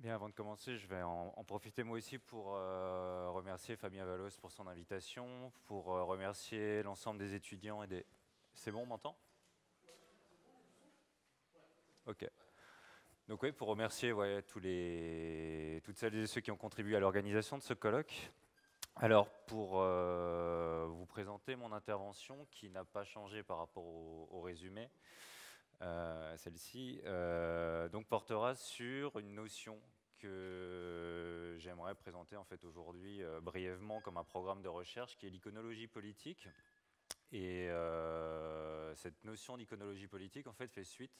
Bien, avant de commencer, je vais en profiter moi aussi pour remercier Fabien Valos pour son invitation, pour remercier l'ensemble des étudiants et des... C'est bon, on m'entend? Ok. Donc oui, pour remercier toutes celles et ceux qui ont contribué à l'organisation de ce colloque. Alors, pour vous présenter mon intervention, qui n'a pas changé par rapport au résumé, celle-ci donc portera sur une notion que j'aimerais présenter en fait aujourd'hui brièvement comme un programme de recherche qui est l'iconologie politique. Et cette notion d'iconologie politique en fait fait suite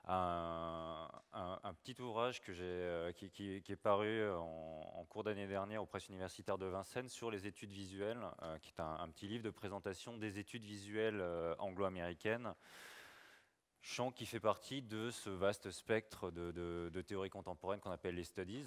à un petit ouvrage que qui est paru en cours d'année dernière aux presses universitaires de Vincennes sur les études visuelles, qui est un petit livre de présentation des études visuelles anglo-américaines, champ qui fait partie de ce vaste spectre de théories contemporaines qu'on appelle les studies,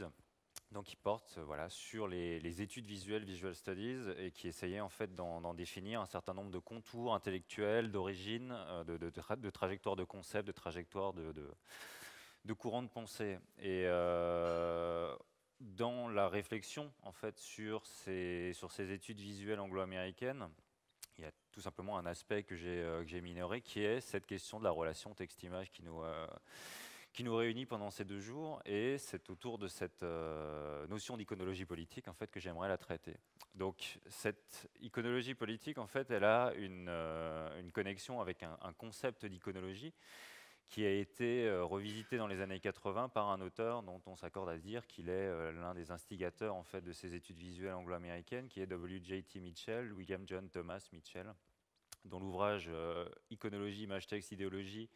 donc qui porte voilà, sur les études visuelles, visual studies, et qui essayait en fait d'en définir un certain nombre de contours intellectuels, d'origine, de trajectoires de concepts, de trajectoires de courants de pensée. Et dans la réflexion en fait sur ces études visuelles anglo-américaines, il y a tout simplement un aspect que j'ai minoré, qui est cette question de la relation texte-image qui nous réunit pendant ces 2 jours. Et c'est autour de cette notion d'iconologie politique en fait, que j'aimerais la traiter. Donc cette iconologie politique, en fait, elle a une connexion avec un concept d'iconologie qui a été revisité dans les années 80 par un auteur dont on s'accorde à dire qu'il est l'un des instigateurs en fait, de ces études visuelles anglo-américaines, qui est W.J.T. Mitchell, William John Thomas Mitchell, dont l'ouvrage Iconologie, image, texte, idéologie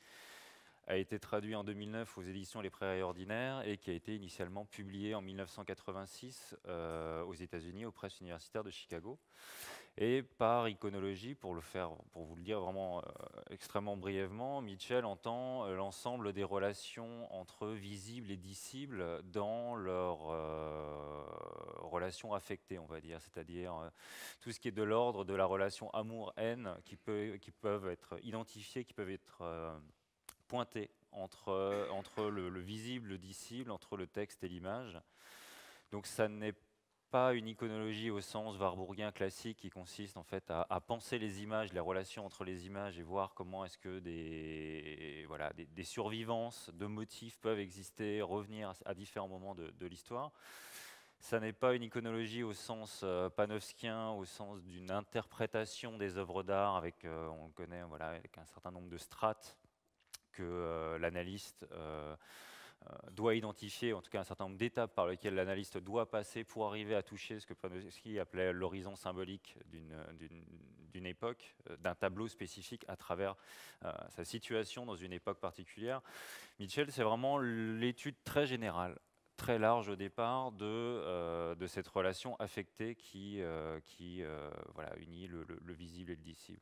a été traduit en 2009 aux éditions Les Prairies Ordinaires et qui a été initialement publié en 1986 aux États-Unis aux presses universitaires de Chicago. Et par iconologie, pour vous le dire vraiment extrêmement brièvement, Mitchell entend l'ensemble des relations entre visibles et dissibles dans leurs relations affectées, on va dire, c'est-à-dire tout ce qui est de l'ordre de la relation amour-haine qui peuvent être identifiées, qui peuvent être pointé entre le visible, le dissible, entre le texte et l'image. Donc ça n'est pas une iconologie au sens warburgien classique qui consiste en fait à penser les images, les relations entre les images et voir comment est-ce que des survivances de motifs peuvent exister, revenir à différents moments de l'histoire. Ça n'est pas une iconologie au sens panofskien, au sens d'une interprétation des œuvres d'art avec, on le connaît, voilà, avec un certain nombre de strates que l'analyste doit identifier, en tout cas un certain nombre d'étapes par lesquelles l'analyste doit passer pour arriver à toucher ce que Panofsky appelait l'horizon symbolique d'une époque, d'un tableau spécifique à travers sa situation dans une époque particulière. Mitchell, c'est vraiment l'étude très générale, très large au départ de cette relation affectée qui voilà, unit le visible et le dissible.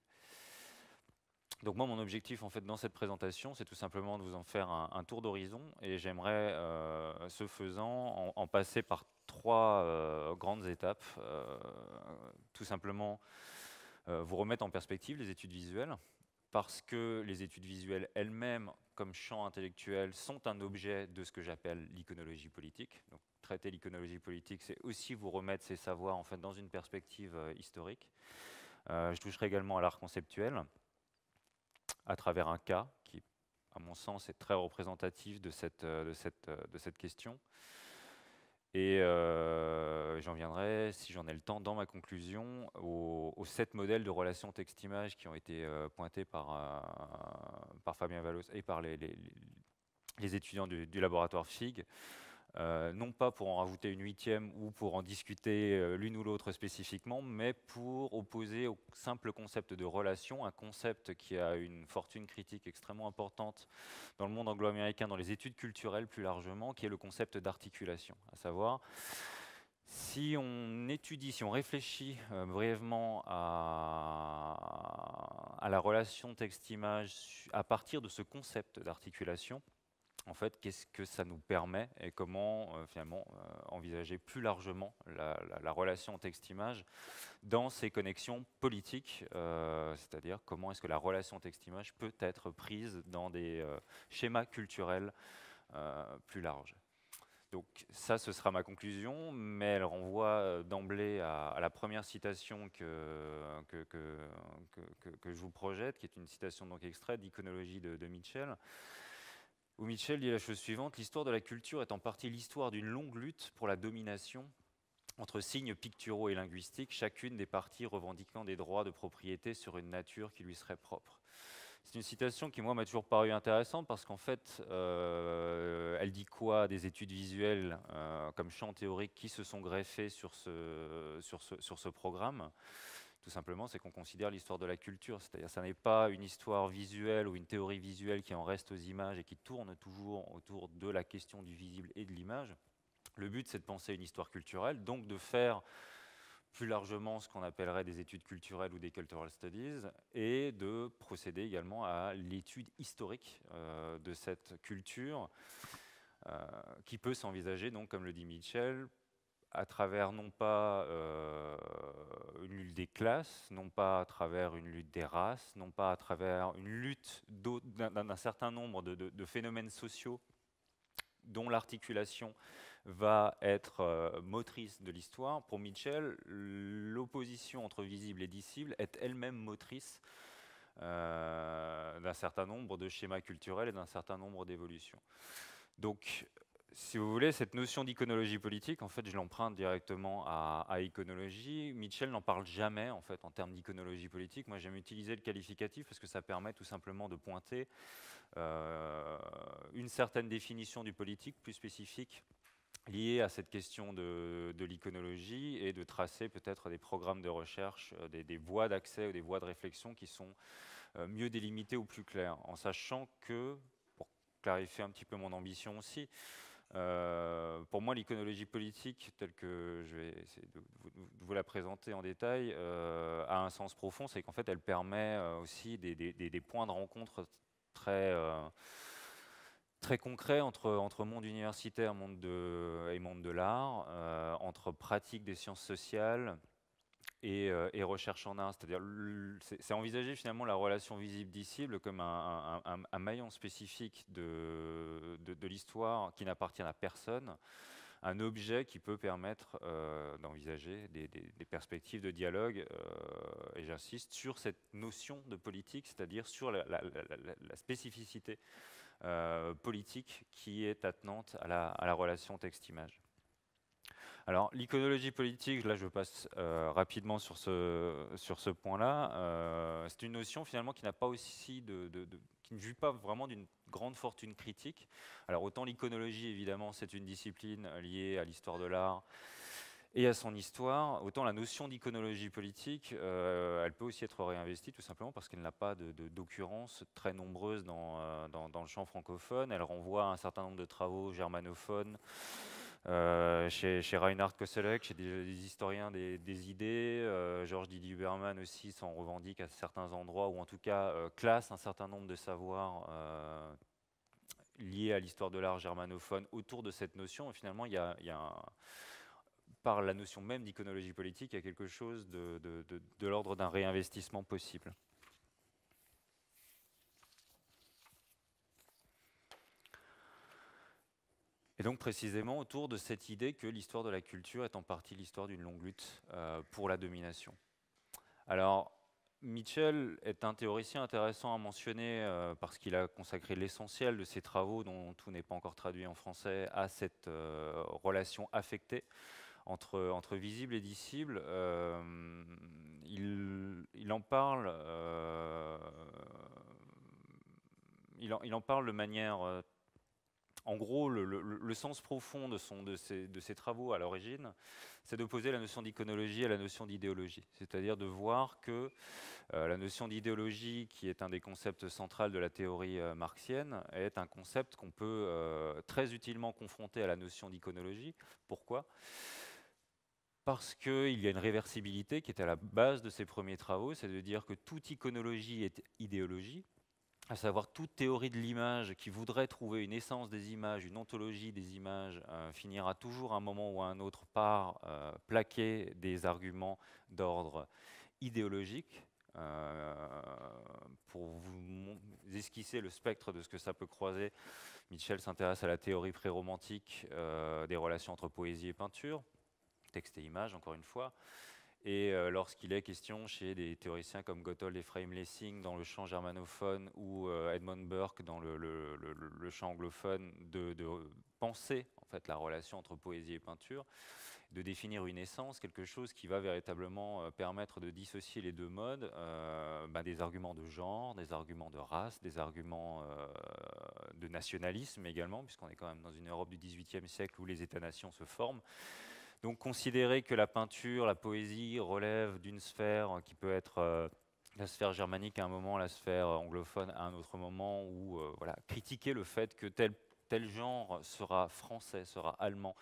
Donc moi, mon objectif en fait dans cette présentation, c'est tout simplement de vous en faire un tour d'horizon, et j'aimerais, ce faisant, en passer par 3 grandes étapes. Tout simplement, vous remettre en perspective les études visuelles, parce que les études visuelles elles-mêmes, comme champ intellectuel, sont un objet de ce que j'appelle l'iconologie politique. Donc, traiter l'iconologie politique, c'est aussi vous remettre ces savoirs en fait dans une perspective historique. Je toucherai également à l'art conceptuel, à travers un cas qui, à mon sens, est très représentatif de cette question. Et j'en viendrai, si j'en ai le temps, dans ma conclusion, aux 7 modèles de relations texte-image qui ont été pointés par Fabien Valos et par les étudiants du laboratoire FIG. Non pas pour en rajouter une 8e ou pour en discuter l'une ou l'autre spécifiquement, mais pour opposer au simple concept de relation, un concept qui a une fortune critique extrêmement importante dans le monde anglo-américain, dans les études culturelles plus largement, qui est le concept d'articulation, à savoir, si on étudie, si on réfléchit brièvement à la relation texte-image à partir de ce concept d'articulation, en fait, qu'est-ce que ça nous permet et comment finalement envisager plus largement la relation texte-image dans ces connexions politiques, c'est-à-dire comment est-ce que la relation texte-image peut être prise dans des schémas culturels plus larges. Donc ça, ce sera ma conclusion, mais elle renvoie d'emblée à la première citation que je vous projette, qui est une citation donc extraite d'Iconologie de Mitchell, où Mitchell dit la chose suivante: l'histoire de la culture est en partie l'histoire d'une longue lutte pour la domination entre signes picturaux et linguistiques, chacune des parties revendiquant des droits de propriété sur une nature qui lui serait propre. C'est une citation qui, moi, m'a toujours paru intéressante parce qu'en fait, elle dit quoi? Des études visuelles comme champ théorique qui se sont greffées sur ce programme. Tout simplement, c'est qu'on considère l'histoire de la culture, c'est-à-dire ça n'est pas une histoire visuelle ou une théorie visuelle qui en reste aux images et qui tourne toujours autour de la question du visible et de l'image. Le but, c'est de penser une histoire culturelle, donc de faire plus largement ce qu'on appellerait des études culturelles ou des cultural studies, et de procéder également à l'étude historique de cette culture, qui peut s'envisager, donc, comme le dit Mitchell, à travers non pas une lutte des classes, non pas à travers une lutte des races, non pas à travers une lutte d'un certain nombre de phénomènes sociaux dont l'articulation va être motrice de l'histoire. Pour Mitchell, l'opposition entre visible et dissible est elle-même motrice d'un certain nombre de schémas culturels et d'un certain nombre d'évolutions. Donc, si vous voulez, cette notion d'iconologie politique, en fait, je l'emprunte directement à iconologie. Mitchell n'en parle jamais, en fait, en termes d'iconologie politique. Moi, j'aime utiliser le qualificatif parce que ça permet tout simplement de pointer une certaine définition du politique plus spécifique liée à cette question de l'iconologie et de tracer peut-être des programmes de recherche, des voies d'accès ou des voies de réflexion qui sont mieux délimitées ou plus claires, en sachant que, pour clarifier un petit peu mon ambition aussi, pour moi, l'iconologie politique, telle que je vais essayer de vous la présenter en détail, a un sens profond, c'est qu'en fait, elle permet aussi des points de rencontre très concrets entre monde universitaire et monde de l'art, entre pratique des sciences sociales et recherche en art. C'est-à-dire, c'est envisager finalement la relation visible-dissible comme un maillon spécifique de l'histoire qui n'appartient à personne, un objet qui peut permettre d'envisager des perspectives de dialogue, et j'insiste sur cette notion de politique, c'est-à-dire sur la spécificité politique qui est attenante à la relation texte-image. Alors, l'iconologie politique, là je passe rapidement sur ce point-là, c'est une notion finalement qui n'a pas aussi qui ne jouit pas vraiment d'une grande fortune critique. Alors autant l'iconologie évidemment c'est une discipline liée à l'histoire de l'art et à son histoire, autant la notion d'iconologie politique, elle peut aussi être réinvestie tout simplement parce qu'elle n'a pas d'occurrences très nombreuses dans le champ francophone. Elle renvoie à un certain nombre de travaux germanophones, chez Reinhard Koselleck, chez des historiens des idées, Georges Didier Huberman aussi s'en revendique à certains endroits, ou en tout cas classe un certain nombre de savoirs liés à l'histoire de l'art germanophone autour de cette notion. Et finalement, par la notion même d'iconologie politique, il y a quelque chose de l'ordre d'un réinvestissement possible. Et donc précisément autour de cette idée que l'histoire de la culture est en partie l'histoire d'une longue lutte pour la domination. Alors, Mitchell est un théoricien intéressant à mentionner parce qu'il a consacré l'essentiel de ses travaux, dont tout n'est pas encore traduit en français, à cette relation affectée entre visible et dissible. Il en parle de manière... En gros, le sens profond de ses travaux à l'origine, c'est d'opposer la notion d'iconologie à la notion d'idéologie. C'est-à-dire de voir que la notion d'idéologie, qui est un des concepts centraux de la théorie marxienne, est un concept qu'on peut très utilement confronter à la notion d'iconologie. Pourquoi ? Parce qu'il y a une réversibilité qui est à la base de ses premiers travaux, c'est de dire que toute iconologie est idéologie, à savoir toute théorie de l'image qui voudrait trouver une essence des images, une ontologie des images, finira toujours à un moment ou à un autre par plaquer des arguments d'ordre idéologique, Pour vous esquisser le spectre de ce que ça peut croiser, Mitchell s'intéresse à la théorie pré-romantique des relations entre poésie et peinture, texte et image encore une fois. Et lorsqu'il est question chez des théoriciens comme Gotthold Ephraim Lessing dans le champ germanophone ou Edmund Burke dans le champ anglophone, de penser en fait la relation entre poésie et peinture, de définir une essence, quelque chose qui va véritablement permettre de dissocier les deux modes, des arguments de genre, des arguments de race, des arguments de nationalisme également, puisqu'on est quand même dans une Europe du XVIIIe siècle où les États-nations se forment. Donc considérer que la peinture, la poésie relève d'une sphère qui peut être la sphère germanique à un moment, la sphère anglophone à un autre moment, ou voilà, critiquer le fait que tel genre sera français, sera allemand.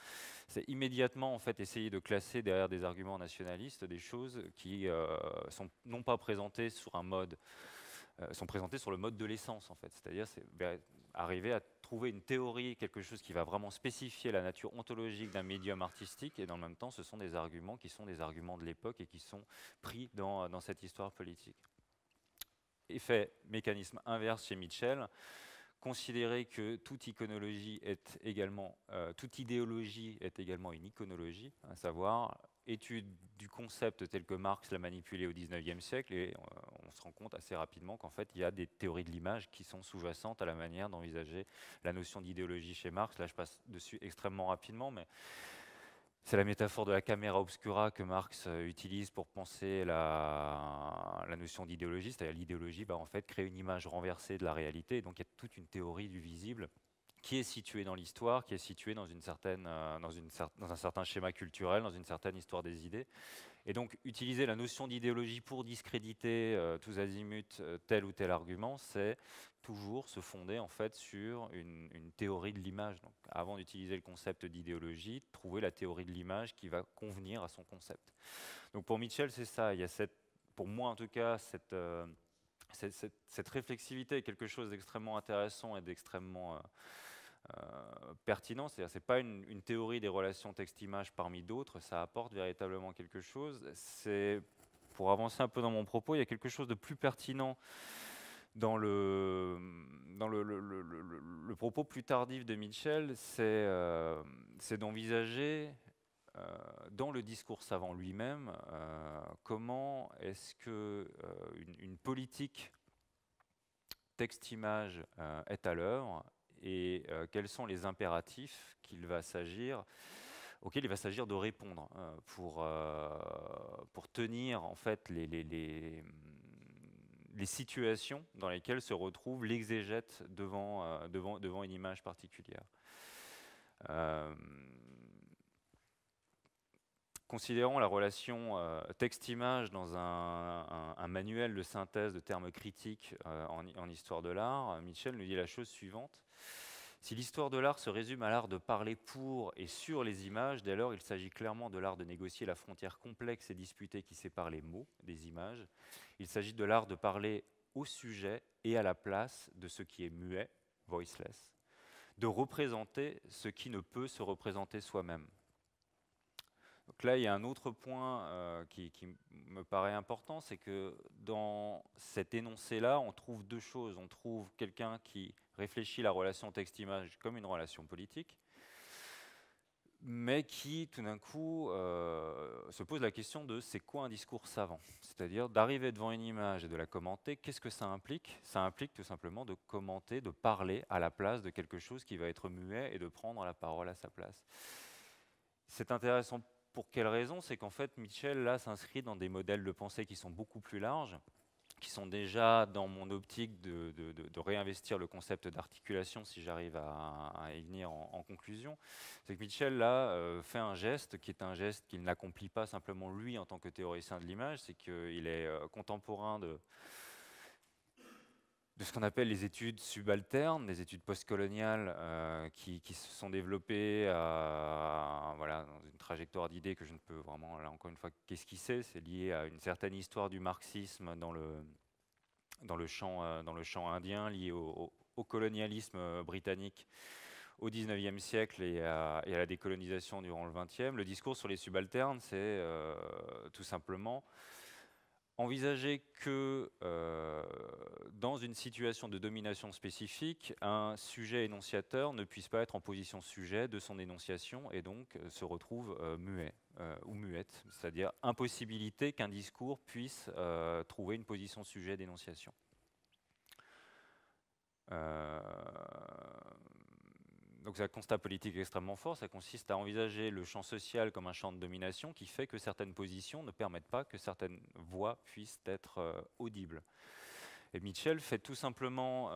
C'est immédiatement en fait essayer de classer derrière des arguments nationalistes des choses qui sont non pas présentées sur un mode, sont présentées sur le mode de l'essence en fait. C'est-à-dire c'est arriver à trouver une théorie, quelque chose qui va vraiment spécifier la nature ontologique d'un médium artistique, et dans le même temps ce sont des arguments qui sont des arguments de l'époque et qui sont pris dans cette histoire politique. Effet mécanisme inverse chez Mitchell, considérer que toute iconologie est également, toute idéologie est également une iconologie, à savoir étude du concept tel que Marx l'a manipulé au XIXe siècle, et on se rend compte assez rapidement qu'en fait il y a des théories de l'image qui sont sous-jacentes à la manière d'envisager la notion d'idéologie chez Marx. Là je passe dessus extrêmement rapidement, mais c'est la métaphore de la caméra obscura que Marx utilise pour penser la notion d'idéologie, c'est-à-dire l'idéologie en fait crée une image renversée de la réalité, donc il y a toute une théorie du visible qui est située dans l'histoire, qui est située dans un certain schéma culturel, dans une certaine histoire des idées. Et donc utiliser la notion d'idéologie pour discréditer tous azimuts tel ou tel argument, c'est toujours se fonder en fait sur une théorie de l'image. Donc avant d'utiliser le concept d'idéologie, trouver la théorie de l'image qui va convenir à son concept. Donc pour Mitchell, c'est ça. Il y a pour moi en tout cas, cette réflexivité est quelque chose d'extrêmement intéressant et d'extrêmement pertinent, c'est-à-dire c'est pas une théorie des relations texte-image parmi d'autres, ça apporte véritablement quelque chose. C'est, pour avancer un peu dans mon propos, il y a quelque chose de plus pertinent dans le propos plus tardif de Mitchell, c'est d'envisager dans le discours savant lui-même comment est-ce que une politique texte-image est à l'œuvre, et quels sont les impératifs auxquels il va s'agir de répondre pour tenir en fait les situations dans lesquelles se retrouve l'exégète devant une image particulière. Considérons la relation texte-image dans un manuel de synthèse de termes critiques en histoire de l'art. Mitchell nous dit la chose suivante. Si l'histoire de l'art se résume à l'art de parler pour et sur les images, dès lors il s'agit clairement de l'art de négocier la frontière complexe et disputée qui sépare les mots des images. Il s'agit de l'art de parler au sujet et à la place de ce qui est muet, voiceless, de représenter ce qui ne peut se représenter soi-même. Donc là, il y a un autre point qui me paraît important, c'est que dans cet énoncé-là, on trouve deux choses. On trouve quelqu'un qui réfléchit la relation texte-image comme une relation politique, mais qui, tout d'un coup, se pose la question de c'est quoi un discours savant? C'est-à-dire d'arriver devant une image et de la commenter, qu'est-ce que ça implique? Ça implique tout simplement de commenter, de parler à la place de quelque chose qui va être muet et de prendre la parole à sa place. C'est intéressant. Pour quelle raison? C'est qu'en fait, Mitchell, là, s'inscrit dans des modèles de pensée qui sont beaucoup plus larges, qui sont déjà dans mon optique de réinvestir le concept d'articulation, si j'arrive à y venir en conclusion. C'est que Mitchell, là, fait un geste qui est un geste qu'il n'accomplit pas simplement lui en tant que théoricien de l'image, c'est qu'il est contemporain de ce qu'on appelle les études subalternes, les études postcoloniales qui se sont développées voilà, dans une trajectoire d'idées que je ne peux vraiment, là encore une fois, qu'esquisser. C'est lié à une certaine histoire du marxisme dans le champ indien, lié au colonialisme britannique au XIXe siècle et à la décolonisation durant le XXe. Le discours sur les subalternes, c'est tout simplement envisager que dans une situation de domination spécifique, un sujet énonciateur ne puisse pas être en position sujet de son énonciation et donc se retrouve muet ou muette, c'est-à-dire impossibilité qu'un discours puisse trouver une position sujet d'énonciation. Donc c'est un constat politique extrêmement fort, ça consiste à envisager le champ social comme un champ de domination qui fait que certaines positions ne permettent pas que certaines voix puissent être audibles. Et Mitchell fait tout simplement,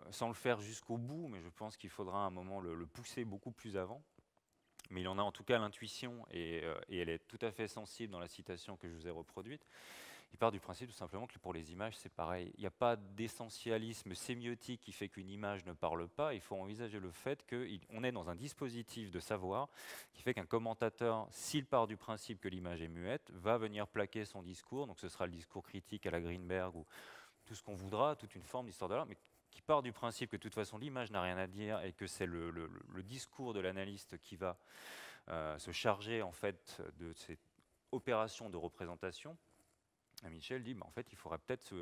sans le faire jusqu'au bout, mais je pense qu'il faudra à un moment le pousser beaucoup plus avant, mais il en a en tout cas l'intuition et elle est tout à fait sensible dans la citation que je vous ai reproduite. Il part du principe tout simplement que pour les images, c'est pareil. Il n'y a pas d'essentialisme sémiotique qui fait qu'une image ne parle pas. Il faut envisager le fait qu'on est dans un dispositif de savoir qui fait qu'un commentateur, s'il part du principe que l'image est muette, va venir plaquer son discours. Donc ce sera le discours critique à la Greenberg ou tout ce qu'on voudra, toute une forme d'histoire de l'art, mais qui part du principe que de toute façon l'image n'a rien à dire et que c'est le discours de l'analyste qui va se charger en fait de cette opération de représentation. Michel dit, en fait, il faudrait peut-être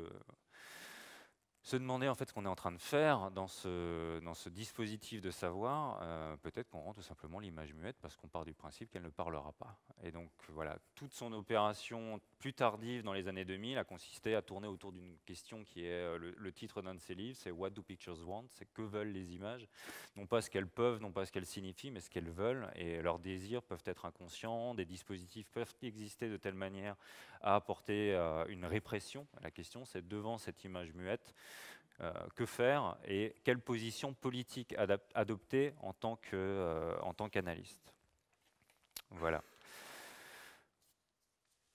se demander en fait ce qu'on est en train de faire dans ce dispositif de savoir. Peut-être qu'on rend tout simplement l'image muette parce qu'on part du principe qu'elle ne parlera pas. Et donc voilà, toute son opération plus tardive dans les années 2000 a consisté à tourner autour d'une question qui est le titre d'un de ses livres, c'est What do pictures want? C'est que veulent les images? Non pas ce qu'elles peuvent, non pas ce qu'elles signifient, mais ce qu'elles veulent. Et leurs désirs peuvent être inconscients, des dispositifs peuvent exister de telle manière à apporter une répression. La question, c'est devant cette image muette, que faire et quelle position politique adopter en tant qu'analyste. Voilà.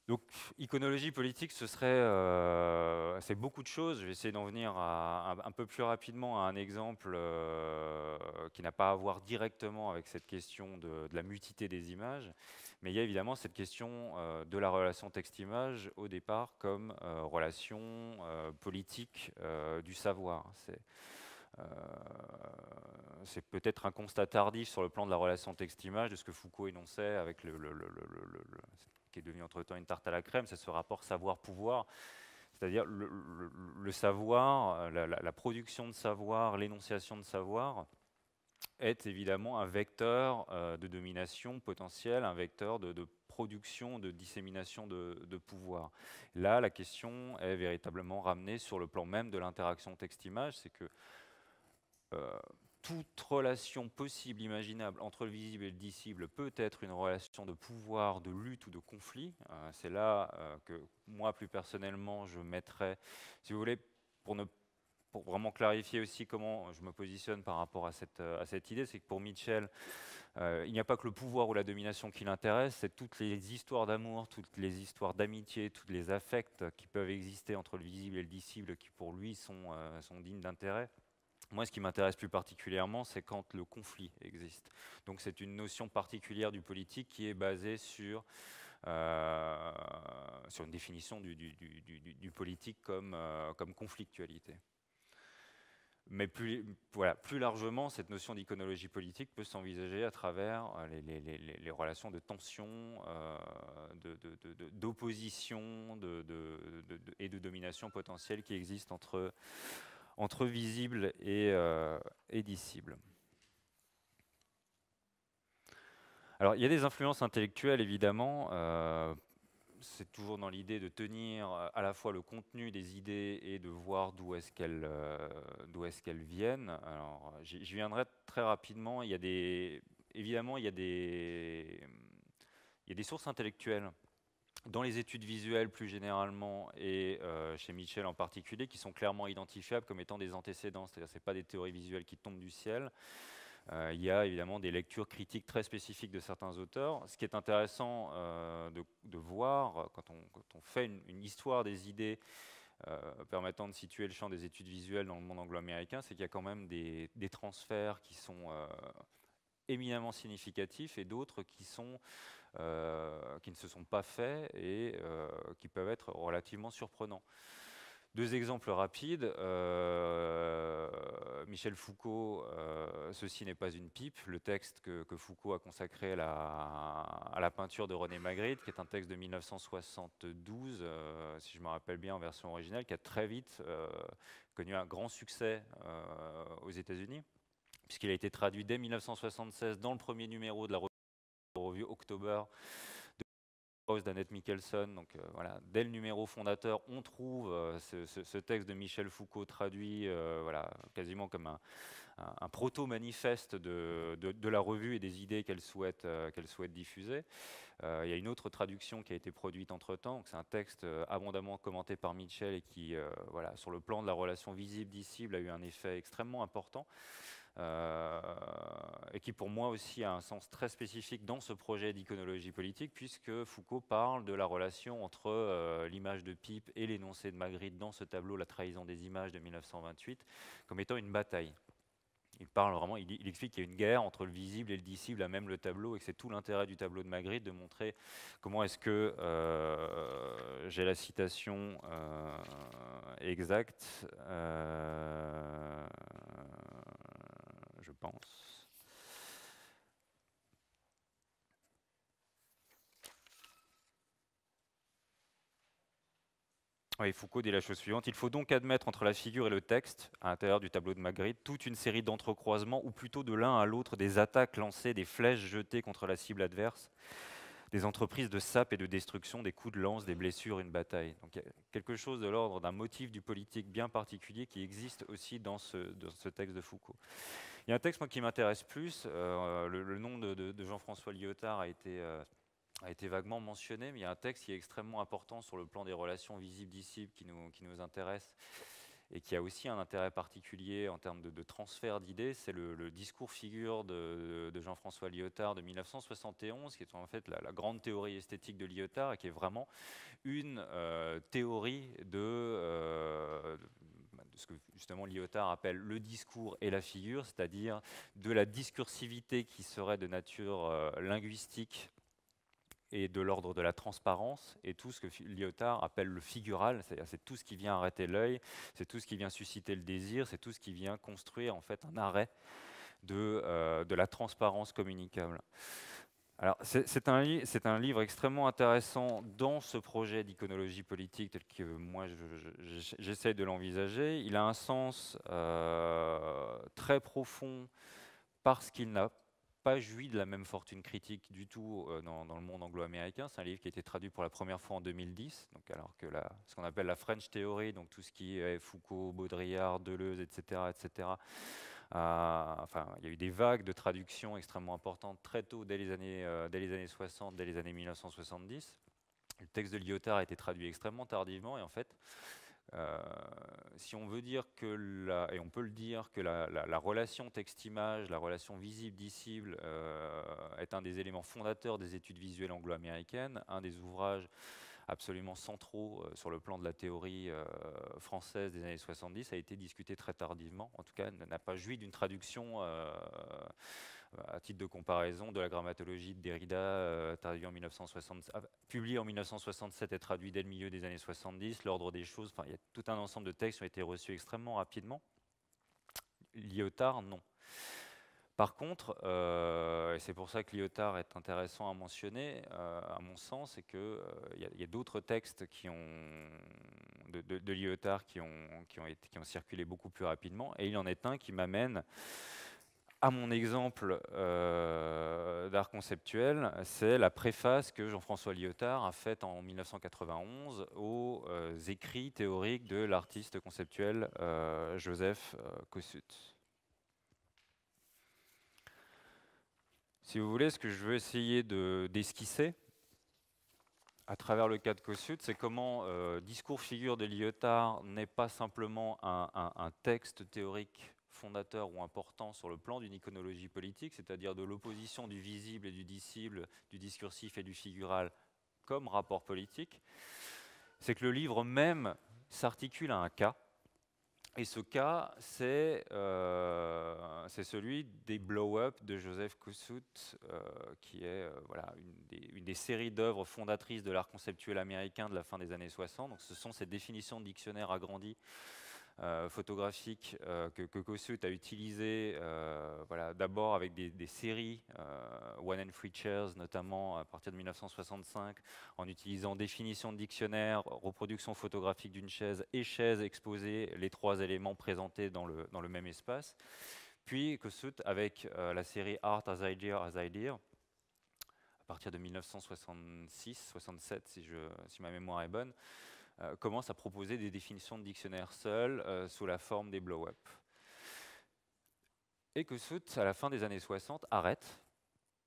Donc, iconologie politique, c'est beaucoup de choses. Je vais essayer d'en venir un peu plus rapidement à un exemple qui n'a pas à voir directement avec cette question de la mutité des images, mais il y a évidemment cette question de la relation texte-image au départ comme relation politique du savoir. C'est peut-être un constat tardif sur le plan de la relation texte-image de ce que Foucault énonçait avec qui est devenu entre-temps une tarte à la crème, c'est ce rapport savoir-pouvoir, c'est-à-dire le savoir, la production de savoir, l'énonciation de savoir est évidemment un vecteur de domination potentielle, un vecteur de production, de dissémination de pouvoir. Là, la question est véritablement ramenée sur le plan même de l'interaction texte-image, c'est que toute relation possible, imaginable entre le visible et le dissible peut être une relation de pouvoir, de lutte ou de conflit. C'est là que moi, plus personnellement, je mettrais, si vous voulez, pour vraiment clarifier aussi comment je me positionne par rapport à cette idée, c'est que pour Mitchell, il n'y a pas que le pouvoir ou la domination qui l'intéresse, c'est toutes les histoires d'amour, toutes les histoires d'amitié, tous les affects qui peuvent exister entre le visible et le dissible qui pour lui sont dignes d'intérêt. Moi, ce qui m'intéresse plus particulièrement, c'est quand le conflit existe. Donc c'est une notion particulière du politique qui est basée sur une définition du politique comme conflictualité. Mais plus largement, cette notion d'iconologie politique peut s'envisager à travers les relations de tension, d'opposition et de domination potentielle qui existent entre visible et dissible. Alors, il y a des influences intellectuelles, évidemment. C'est toujours dans l'idée de tenir à la fois le contenu des idées et de voir d'où est-ce qu'elles viennent. Alors, j'y viendrai très rapidement. Évidemment, il y a des sources intellectuelles dans les études visuelles plus généralement et chez Mitchell en particulier, qui sont clairement identifiables comme étant des antécédents, c'est-à-dire que ce n'est pas des théories visuelles qui tombent du ciel. Il y a évidemment des lectures critiques très spécifiques de certains auteurs. Ce qui est intéressant de voir quand on fait une histoire des idées permettant de situer le champ des études visuelles dans le monde anglo-américain, c'est qu'il y a quand même des transferts qui sont éminemment significatifs et d'autres qui ne se sont pas faits et qui peuvent être relativement surprenants. Deux exemples rapides. Michel Foucault, Ceci n'est pas une pipe, le texte que Foucault a consacré à la peinture de René Magritte, qui est un texte de 1972, si je me rappelle bien en version originale, qui a très vite connu un grand succès aux États-Unis, puisqu'il a été traduit dès 1976 dans le premier numéro de la revue October d'Annette Michelson. Donc voilà, dès le numéro fondateur, on trouve ce texte de Michel Foucault traduit voilà, quasiment comme un proto-manifeste de la revue et des idées qu'elle souhaite diffuser. Il y a une autre traduction qui a été produite entre-temps. C'est un texte abondamment commenté par Michel et qui, voilà, sur le plan de la relation visible-dissible, a eu un effet extrêmement important. Et qui pour moi aussi a un sens très spécifique dans ce projet d'iconologie politique, puisque Foucault parle de la relation entre l'image de Pipe et l'énoncé de Magritte dans ce tableau La trahison des images de 1928, comme étant une bataille. Il parle vraiment, il explique qu'il y a une guerre entre le visible et le dissible à même le tableau, et que c'est tout l'intérêt du tableau de Magritte de montrer comment est-ce que, j'ai la citation exacte, je pense. Oui, Foucault dit la chose suivante: il faut donc admettre entre la figure et le texte, à l'intérieur du tableau de Magritte, toute une série d'entrecroisements, ou plutôt de l'un à l'autre des attaques lancées, des flèches jetées contre la cible adverse, des entreprises de sape et de destruction, des coups de lance, des blessures, une bataille. Donc il y a quelque chose de l'ordre d'un motif du politique bien particulier qui existe aussi dans ce texte de Foucault. Il y a un texte moi, qui m'intéresse plus, le nom de Jean-François Lyotard a été vaguement mentionné, mais il y a un texte qui est extrêmement important sur le plan des relations visibles-dissibles qui nous intéresse et qui a aussi un intérêt particulier en termes de transfert d'idées. C'est le discours figure de Jean-François Lyotard de 1971, qui est en fait la grande théorie esthétique de Lyotard et qui est vraiment une théorie de ce que justement Lyotard appelle le discours et la figure, c'est-à-dire de la discursivité qui serait de nature linguistique et de l'ordre de la transparence, et tout ce que Lyotard appelle le figural, c'est-à-dire c'est tout ce qui vient arrêter l'œil, c'est tout ce qui vient susciter le désir, c'est tout ce qui vient construire en fait un arrêt de la transparence communicable. Alors c'est un livre extrêmement intéressant dans ce projet d'iconologie politique tel que moi j'essaie de l'envisager. Il a un sens très profond parce qu'il n'a pas joui de la même fortune critique du tout dans le monde anglo-américain. C'est un livre qui a été traduit pour la première fois en 2010, donc alors que ce qu'on appelle la French Theory, donc tout ce qui est Foucault, Baudrillard, Deleuze, etc., enfin, il y a eu des vagues de traductions extrêmement importantes très tôt, dès les années 60, dès les années 1970. Le texte de Lyotard a été traduit extrêmement tardivement, et en fait, si on veut dire que, et on peut le dire, que la relation texte-image, la relation visible-dissible est un des éléments fondateurs des études visuelles anglo-américaines, un des ouvrages absolument centraux sur le plan de la théorie française des années 70, a été discuté très tardivement, en tout cas n'a pas joui d'une traduction à titre de comparaison de la grammatologie de Derrida, publié en 1967 et traduit dès le milieu des années 70, l'ordre des choses, il y a tout un ensemble de textes qui ont été reçus extrêmement rapidement. Lyotard, non. Par contre, et c'est pour ça que Lyotard est intéressant à mentionner, à mon sens, c'est qu'il y a d'autres textes de Lyotard qui ont circulé beaucoup plus rapidement, et il en est un qui m'amène à mon exemple d'art conceptuel, c'est la préface que Jean-François Lyotard a faite en 1991 aux écrits théoriques de l'artiste conceptuel Joseph Kosuth. Si vous voulez, ce que je veux essayer d'esquisser à travers le cas de Kosuth, c'est comment discours figure de Lyotard n'est pas simplement un texte théorique fondateur ou important sur le plan d'une iconologie politique, c'est-à-dire de l'opposition du visible et du dissible, du discursif et du figural comme rapport politique, c'est que le livre même s'articule à un cas, Et ce cas, c'est celui des blow-up de Joseph Kosuth, qui est voilà, une des séries d'œuvres fondatrices de l'art conceptuel américain de la fin des années 60. Donc, ce sont ces définitions de dictionnaire agrandis photographique que Kosuth a utilisé voilà, d'abord avec des séries, One and Three Chairs notamment à partir de 1965, en utilisant définition de dictionnaire, reproduction photographique d'une chaise et chaise exposée, les trois éléments présentés dans le même espace. Puis Kosuth avec la série Art as Idea, à partir de 1966-67 si ma mémoire est bonne, commence à proposer des définitions de dictionnaire seules sous la forme des blow-up. Et Kosuth, à la fin des années 60, arrête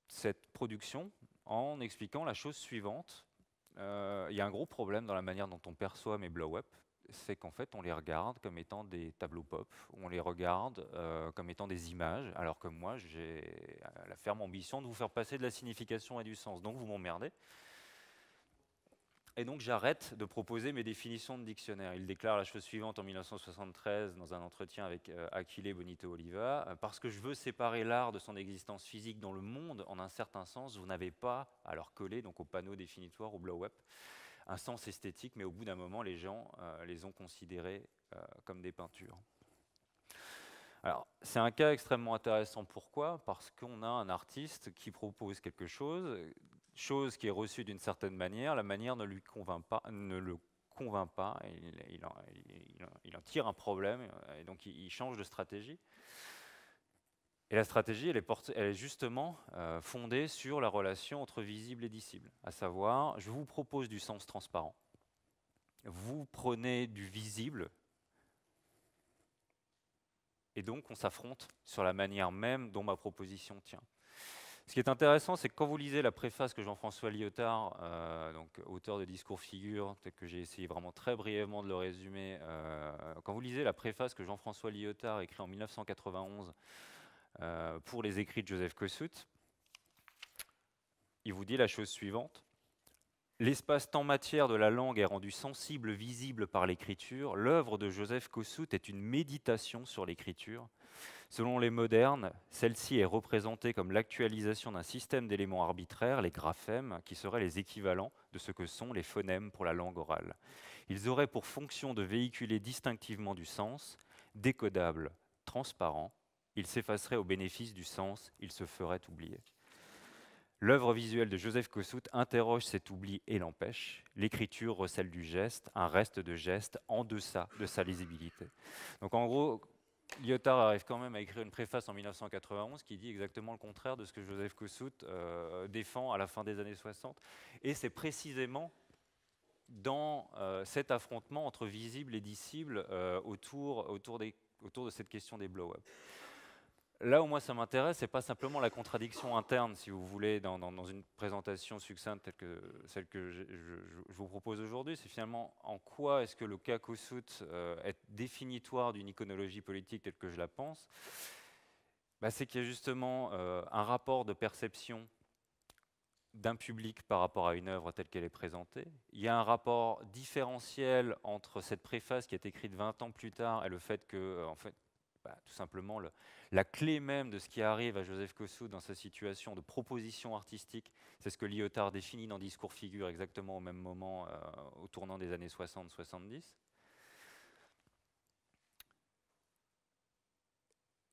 cette production en expliquant la chose suivante. Il y a un gros problème dans la manière dont on perçoit mes blow-up, c'est qu'en fait on les regarde comme étant des tableaux pop, on les regarde comme étant des images, alors que moi j'ai la ferme ambition de vous faire passer de la signification et du sens, donc vous m'emmerdez. Et donc j'arrête de proposer mes définitions de dictionnaire. Il déclare la chose suivante en 1973 dans un entretien avec Achille Bonito Oliva. Parce que je veux séparer l'art de son existence physique dans le monde, en un certain sens, vous n'avez pas à leur coller, donc au panneau définitoire, au blow-up, un sens esthétique, mais au bout d'un moment, les gens les ont considérés comme des peintures. Alors, c'est un cas extrêmement intéressant. Pourquoi? Parce qu'on a un artiste qui propose quelque chose qui est reçue d'une certaine manière, la manière ne le convainc pas, il en tire un problème, et donc il change de stratégie. Et la stratégie, elle est justement fondée sur la relation entre visible et dissible, à savoir, je vous propose du sens transparent, vous prenez du visible, et donc on s'affronte sur la manière même dont ma proposition tient. Ce qui est intéressant, c'est que quand vous lisez la préface que Jean-François Lyotard, donc auteur de Discours Figures, peut-être que j'ai essayé vraiment très brièvement de le résumer, quand vous lisez la préface que Jean-François Lyotard écrit en 1991 pour les écrits de Joseph Kosuth, il vous dit la chose suivante. L'espace-temps-matière de la langue est rendu sensible, visible par l'écriture. L'œuvre de Joseph Kosuth est une méditation sur l'écriture. Selon les modernes, celle-ci est représentée comme l'actualisation d'un système d'éléments arbitraires, les graphèmes, qui seraient les équivalents de ce que sont les phonèmes pour la langue orale. Ils auraient pour fonction de véhiculer distinctivement du sens, décodables, transparents. Ils s'effaceraient au bénéfice du sens, ils se feraient oublier. L'œuvre visuelle de Joseph Kosuth interroge cet oubli et l'empêche. L'écriture recèle du geste, un reste de geste en deçà de sa lisibilité. Donc en gros, Lyotard arrive quand même à écrire une préface en 1991 qui dit exactement le contraire de ce que Joseph Kosuth défend à la fin des années 60. Et c'est précisément dans cet affrontement entre visible et dissible autour de cette question des blow-up. Là où moi ça m'intéresse, c'est pas simplement la contradiction interne, si vous voulez, dans une présentation succincte telle que celle que je vous propose aujourd'hui, c'est finalement en quoi est-ce que le cas Kosuth est définitoire d'une iconologie politique telle que je la pense. C'est qu'il y a justement un rapport de perception d'un public par rapport à une œuvre telle qu'elle est présentée. Il y a un rapport différentiel entre cette préface qui est écrite 20 ans plus tard et le fait que, en fait, tout simplement, la clé même de ce qui arrive à Joseph Kosuth dans sa situation de proposition artistique, c'est ce que Lyotard définit dans Discours Figures exactement au même moment, au tournant des années 60-70.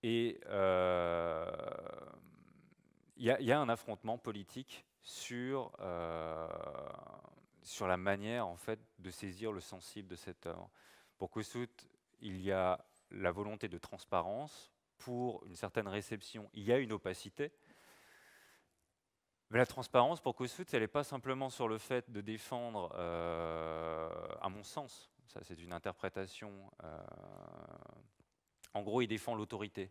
Et il y a un affrontement politique sur la manière en fait, de saisir le sensible de cette œuvre. Pour Kosuth, il y a la volonté de transparence. Pour une certaine réception, il y a une opacité. Mais la transparence, pour Kosuth, elle n'est pas simplement sur le fait de défendre, à mon sens, ça c'est une interprétation, en gros il défend l'autorité,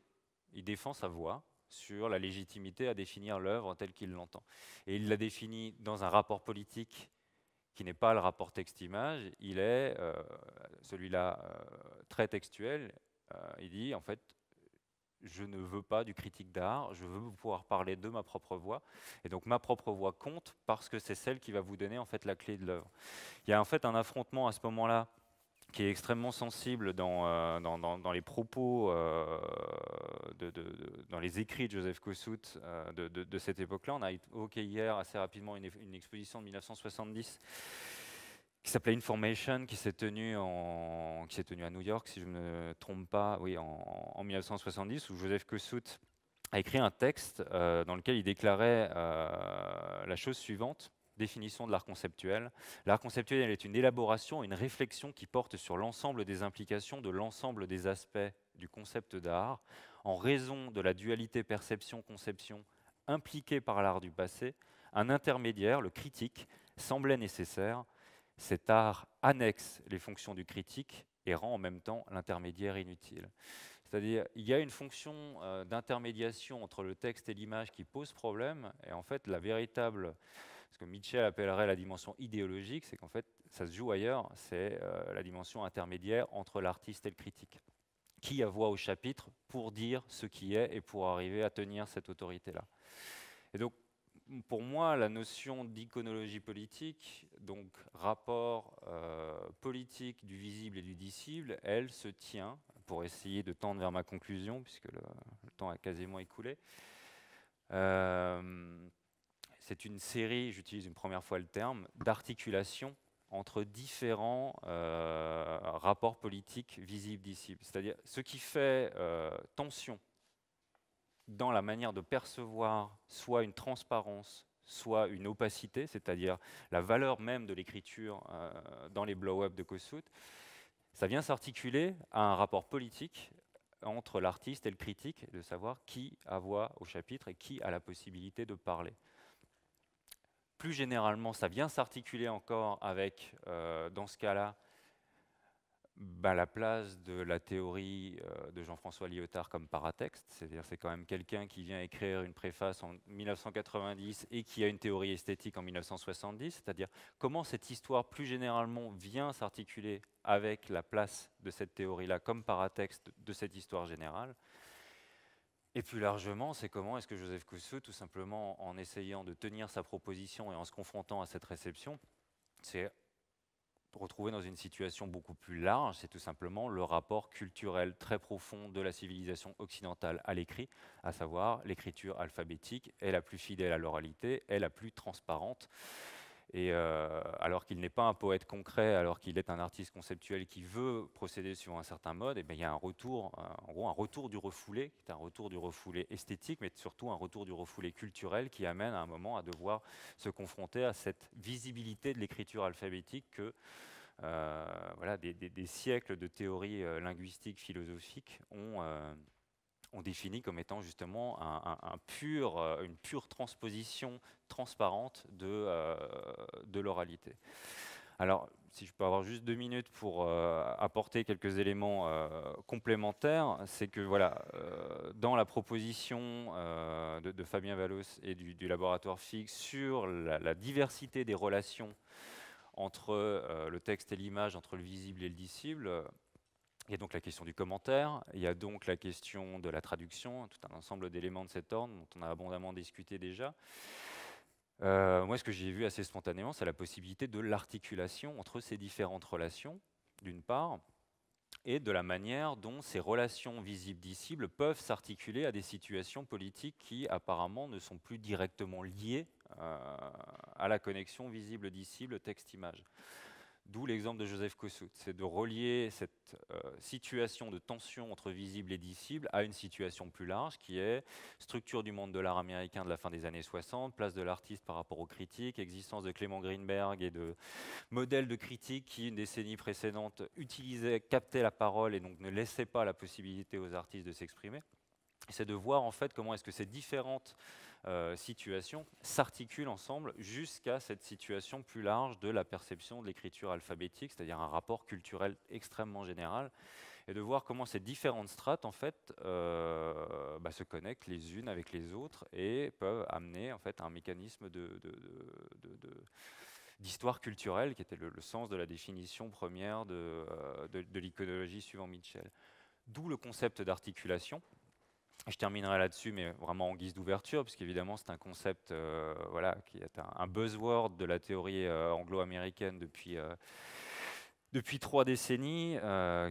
il défend sa voix sur la légitimité à définir l'œuvre telle qu'il l'entend. Et il la définit dans un rapport politique qui n'est pas le rapport texte-image, il est celui-là très textuel, il dit en fait je ne veux pas du critique d'art, je veux pouvoir parler de ma propre voix, et donc ma propre voix compte parce que c'est celle qui va vous donner en fait la clé de l'œuvre. Il y a en fait un affrontement à ce moment-là qui est extrêmement sensible dans les propos, dans les écrits de Joseph Kossut de cette époque-là. On a évoqué hier assez rapidement une exposition de 1970 qui s'appelait Information, qui s'est tenue à New York, si je ne me trompe pas, oui, en 1970, où Joseph Kossut a écrit un texte dans lequel il déclarait la chose suivante. Définition de l'art conceptuel. L'art conceptuel est une élaboration, une réflexion qui porte sur l'ensemble des implications de l'ensemble des aspects du concept d'art, en raison de la dualité perception-conception impliquée par l'art du passé. Un intermédiaire, le critique, semblait nécessaire. Cet art annexe les fonctions du critique et rend en même temps l'intermédiaire inutile. C'est-à-dire, il y a une fonction d'intermédiation entre le texte et l'image qui pose problème, et en fait, la véritable, ce que Mitchell appellerait la dimension idéologique, c'est qu'en fait, ça se joue ailleurs, c'est la dimension intermédiaire entre l'artiste et le critique. Qui a voix au chapitre pour dire ce qui est et pour arriver à tenir cette autorité-là. Et donc, pour moi, la notion d'iconologie politique, donc rapport politique du visible et du dissible, elle se tient, pour essayer de tendre vers ma conclusion, puisque le temps a quasiment écoulé. C'est une série, j'utilise une première fois le terme, d'articulation entre différents rapports politiques visibles-dissibles. C'est-à-dire ce qui fait tension dans la manière de percevoir soit une transparence, soit une opacité, c'est-à-dire la valeur même de l'écriture dans les blow-up de Kossut, ça vient s'articuler à un rapport politique entre l'artiste et le critique, de savoir qui a voix au chapitre et qui a la possibilité de parler. Plus généralement, ça vient s'articuler encore avec, dans ce cas-là, la place de la théorie de Jean-François Lyotard comme paratexte, c'est-à-dire c'est quand même quelqu'un qui vient écrire une préface en 1990 et qui a une théorie esthétique en 1970, c'est-à-dire comment cette histoire plus généralement vient s'articuler avec la place de cette théorie-là comme paratexte de cette histoire générale. Et plus largement, c'est comment est-ce que Joseph Kossut, tout simplement en essayant de tenir sa proposition et en se confrontant à cette réception, c'est retrouver dans une situation beaucoup plus large, c'est tout simplement le rapport culturel très profond de la civilisation occidentale à l'écrit, à savoir l'écriture alphabétique est la plus fidèle à l'oralité, est la plus transparente. Et alors qu'il n'est pas un poète concret, alors qu'il est un artiste conceptuel qui veut procéder sur un certain mode, et bien il y a un retour, en gros un retour du refoulé, qui est un retour du refoulé esthétique, mais surtout un retour du refoulé culturel qui amène à un moment à devoir se confronter à cette visibilité de l'écriture alphabétique que voilà, des siècles de théories linguistiques, philosophiques ont défini comme étant justement une pure transposition transparente de l'oralité. Alors, si je peux avoir juste 2 minutes pour apporter quelques éléments complémentaires, c'est que voilà, dans la proposition de Fabien Wallos et du laboratoire FIG sur la diversité des relations entre le texte et l'image, entre le visible et le dissible, il y a donc la question du commentaire, il y a donc la question de la traduction, tout un ensemble d'éléments de cet ordre dont on a abondamment discuté déjà. Moi, ce que j'ai vu assez spontanément, c'est la possibilité de l'articulation entre ces différentes relations, d'une part, et de la manière dont ces relations visibles-dissibles peuvent s'articuler à des situations politiques qui apparemment ne sont plus directement liées à la connexion visible-dissible texte-image. D'où l'exemple de Joseph Kossut, c'est de relier cette situation de tension entre visible et dissible à une situation plus large qui est structure du monde de l'art américain de la fin des années 60, place de l'artiste par rapport aux critiques, existence de Clément Greenberg et de modèles de critiques qui, une décennie précédente, captaient la parole et donc ne laissaient pas la possibilité aux artistes de s'exprimer. C'est de voir en fait comment est-ce que ces différentes situations s'articulent ensemble jusqu'à cette situation plus large de la perception de l'écriture alphabétique, c'est-à-dire un rapport culturel extrêmement général, et de voir comment ces différentes strates en fait se connectent les unes avec les autres et peuvent amener en fait un mécanisme d'histoire culturelle qui était le sens de la définition première de l'iconologie suivant Mitchell. D'où le concept d'articulation. Je terminerai là-dessus, mais vraiment en guise d'ouverture, parce qu'évidemment c'est un concept qui est un buzzword de la théorie anglo-américaine depuis depuis 3 décennies,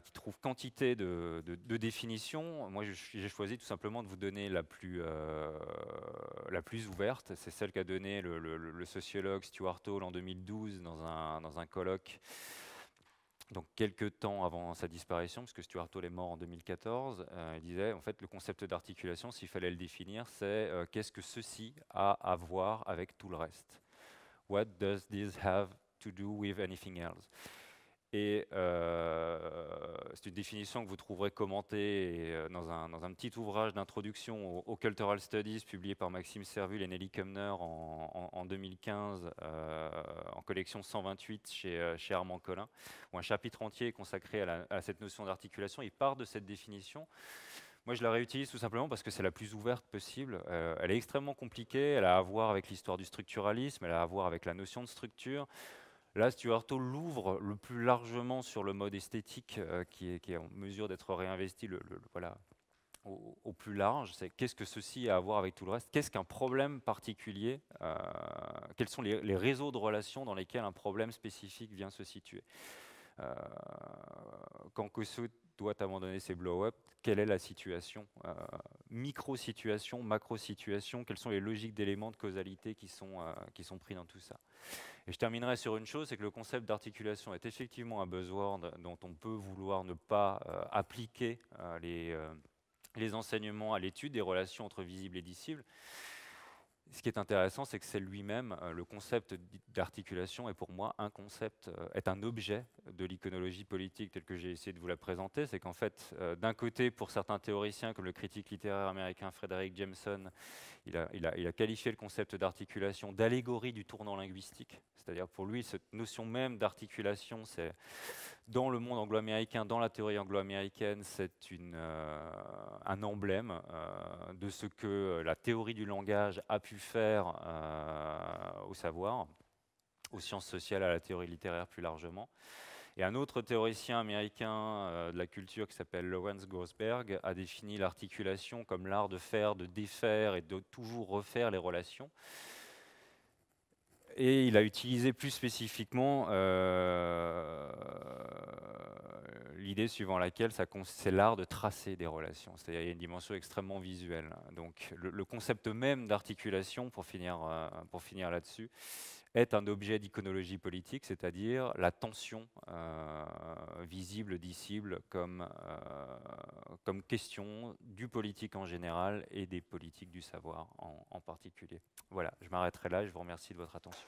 qui trouve quantité de définitions. Moi, j'ai choisi tout simplement de vous donner la plus ouverte. C'est celle qu'a donnée le sociologue Stuart Hall en 2012 dans un colloque, donc quelques temps avant sa disparition, puisque Stuart Hall est mort en 2014. Il disait, en fait, le concept d'articulation, s'il fallait le définir, c'est qu'est-ce que ceci a à voir avec tout le reste? What does this have to do with anything else? Et c'est une définition que vous trouverez commentée dans un petit ouvrage d'introduction aux Cultural Studies publié par Maxime Servul et Nelly Kumner en 2015 en collection 128 chez Armand Collin, où un chapitre entier est consacré à cette notion d'articulation. Il part de cette définition. Moi, je la réutilise tout simplement parce que c'est la plus ouverte possible. Elle est extrêmement compliquée, elle a à voir avec l'histoire du structuralisme, elle a à voir avec la notion de structure. Là, Stuart Hall l'ouvre le plus largement sur le mode esthétique qui est en mesure d'être réinvesti voilà, au plus large. C'est qu'est-ce que ceci a à voir avec tout le reste? Qu'est-ce qu'un problème particulier? Quels sont les réseaux de relations dans lesquels un problème spécifique vient se situer? Quand Kosso doit abandonner ses blow-up, quelle est la situation? Micro-situation, macro-situation, quelles sont les logiques d'éléments de causalité qui sont pris dans tout ça? Et je terminerai sur une chose, c'est que le concept d'articulation est effectivement un buzzword dont on peut vouloir ne pas appliquer les enseignements à l'étude des relations entre visibles et dissibles. Ce qui est intéressant, c'est que c'est lui-même, le concept d'articulation est pour moi un concept, est un objet de l'iconologie politique telle que j'ai essayé de vous la présenter. C'est qu'en fait, d'un côté, pour certains théoriciens, comme le critique littéraire américain Frederick Jameson, il a qualifié le concept d'articulation d'allégorie du tournant linguistique. C'est-à-dire pour lui, cette notion même d'articulation, c'est dans le monde anglo-américain, dans la théorie anglo-américaine, c'est un emblème de ce que la théorie du langage a pu faire au savoir, aux sciences sociales, à la théorie littéraire plus largement. Et un autre théoricien américain de la culture qui s'appelle Lawrence Grossberg a défini l'articulation comme l'art de faire, de défaire et de toujours refaire les relations. Et il a utilisé plus spécifiquement l'idée suivant laquelle c'est l'art de tracer des relations. C'est-à-dire qu'il y a une dimension extrêmement visuelle. Donc le concept même d'articulation, pour finir là-dessus, est un objet d'iconologie politique, c'est-à-dire la tension visible, dissible, comme question du politique en général et des politiques du savoir en particulier. Voilà, je m'arrêterai là et je vous remercie de votre attention.